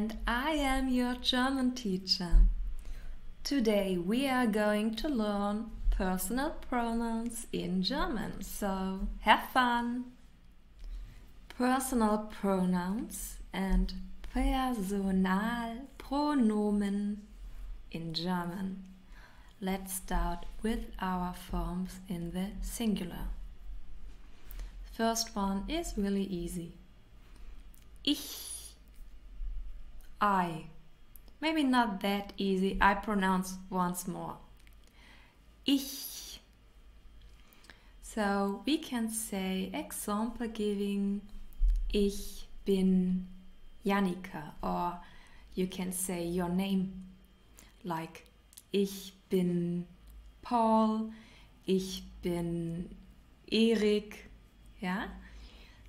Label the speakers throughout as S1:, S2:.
S1: and I am your German teacher. Today we are going to learn personal pronouns in German, so have fun! Personal pronouns and Personalpronomen in German. Let's start with our forms in the singular. First one is really easy. Ich, I. Maybe not that easy. I pronounce once more. Ich. So we can say example giving Ich bin Jannika, or you can say your name like Ich bin Paul, ich bin Erik, yeah?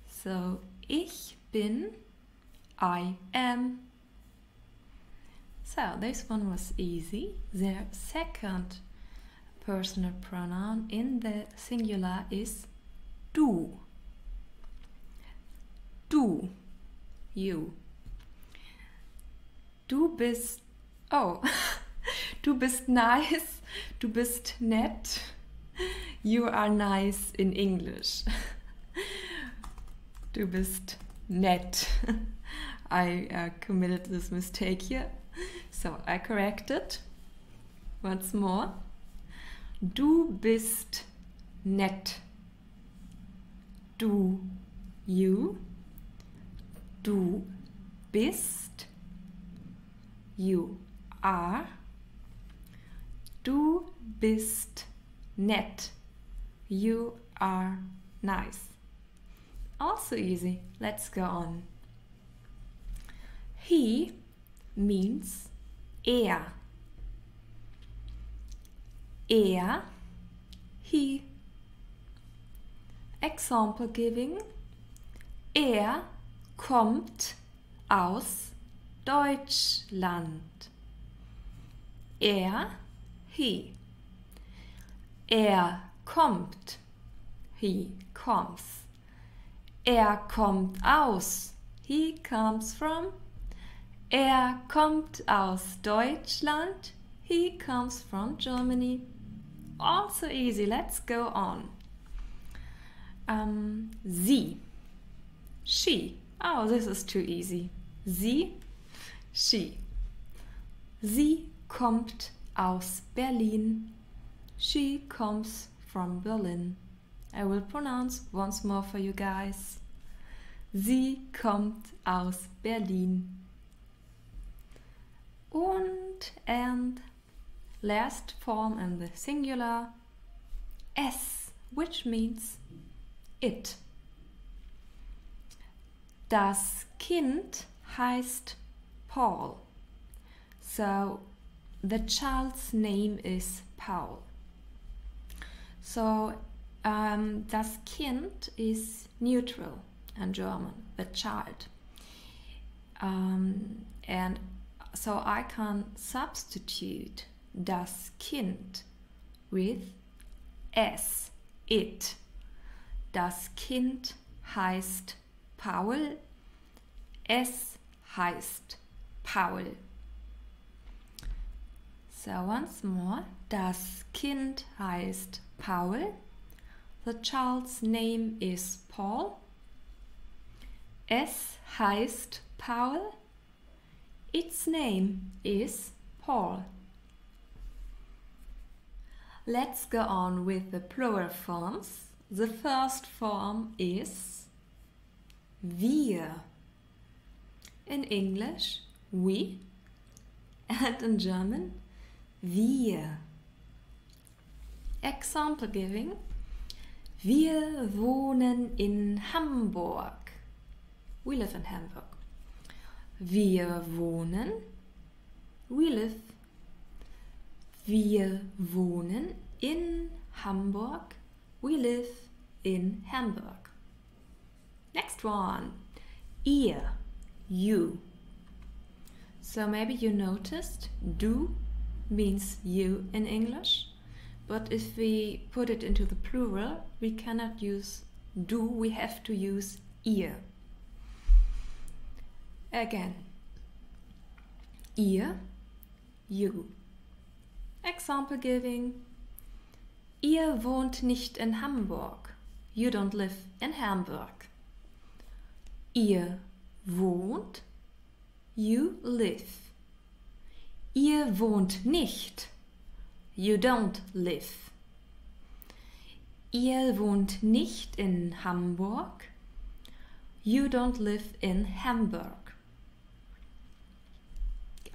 S1: So ich bin, I am. So this one was easy. The second personal pronoun in the singular is du. Du, you. Du bist, oh, du bist nice, du bist nett. You are nice in English. Du bist nett. I committed this mistake here, so I correct it once more. Du bist nett. Du, you. Du bist, you are. Du bist nett. You are nice. Also easy. Let's go on. He means er. Er, he. Example giving. Er kommt aus Deutschland. Er, he. Er kommt, he comes. Er kommt aus, he comes from. Er kommt aus Deutschland, he comes from Germany. Also easy, let's go on. Sie, she. Oh, this is too easy. Sie, she. Sie kommt aus Berlin. She comes from Berlin. I will pronounce once more for you guys. Sie kommt aus Berlin. And last form in the singular, es, which means it. Das Kind heißt Paul. So the child's name is Paul. So das Kind is neutral in German, the child. And so I can substitute das Kind with es, it. Das Kind heißt Paul, es heißt Paul. So once more, das Kind heißt Paul, the child's name is Paul, es heißt Paul, its name is Paul. Let's go on with the plural forms. The first form is wir. In English, we, and in German, wir. Example giving. Wir wohnen in Hamburg. We live in Hamburg. Wir wohnen. We live. Wir wohnen in Hamburg. We live in Hamburg. Next one. Ihr, you. So maybe you noticed du means you in English, but if we put it into the plural, we cannot use du, we have to use ihr. Again, Ihr, you. Example giving. Ihr wohnt nicht in Hamburg. You don't live in Hamburg. Ihr wohnt. You live. Ihr wohnt nicht. You don't live. Ihr wohnt nicht in Hamburg. You don't live in Hamburg.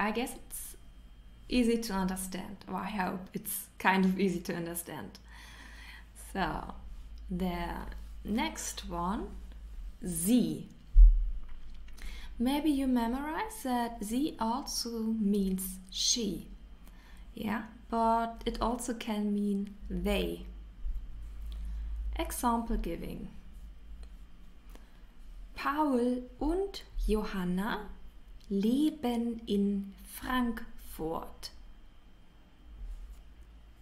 S1: I guess it's easy to understand, or I hope it's kind of easy to understand. So, the next one, sie. Maybe you memorize that sie also means she. Yeah, but it also can mean they. Example giving. Paul und Johanna leben in Frankfurt.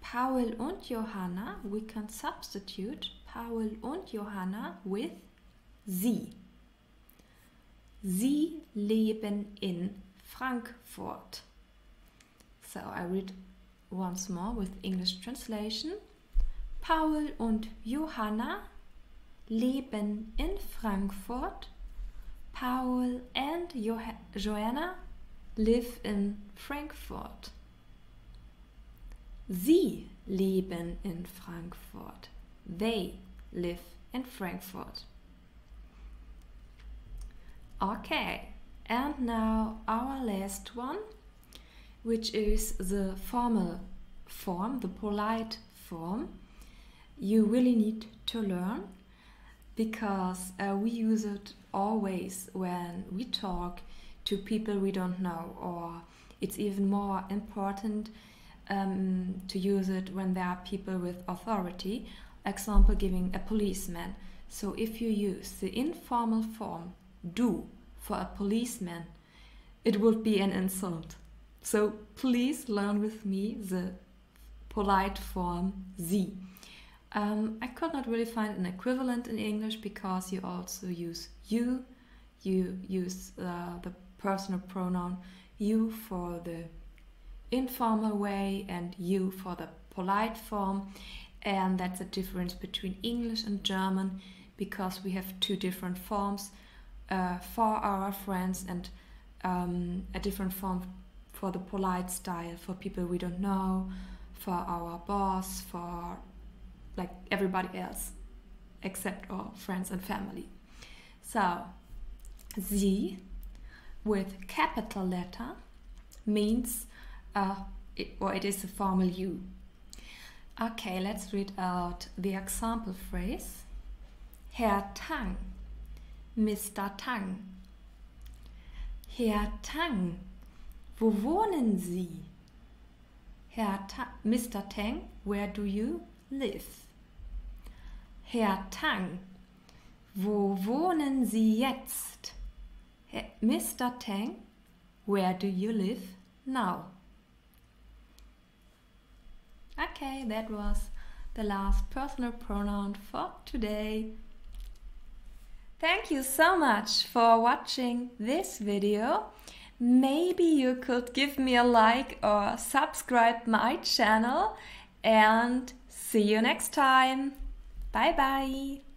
S1: Paul und Johanna, we can substitute Paul und Johanna with sie. Sie leben in Frankfurt. So I read once more with English translation. Paul und Johanna leben in Frankfurt. Paul and Joanna live in Frankfurt. Sie leben in Frankfurt. They live in Frankfurt. Okay, and now our last one, which is the formal form, the polite form. You really need to learn because we use it always when we talk to people we don't know, or it's even more important to use it when there are people with authority. Example giving, a policeman. So if you use the informal form du for a policeman, it would be an insult. So please learn with me the polite form sie. I could not really find an equivalent in English because you also use you use the personal pronoun you for the informal way and you for the polite form, and that's a difference between English and German because we have two different forms for our friends and a different form for the polite style for people we don't know, for our boss, for like everybody else except our friends and family. So sie with capital letter means it is a formal you. Okay, let's read out the example phrase. Herr Tang, Mr. Tang. Herr Tang, wo wohnen Sie? Mr. Tang, where do you live? Herr Tang, wo wohnen Sie jetzt? Mr. Tang, where do you live now? Okay, that was the last personal pronoun for today. Thank you so much for watching this video. Maybe you could give me a like or subscribe my channel, and see you next time. Bye bye.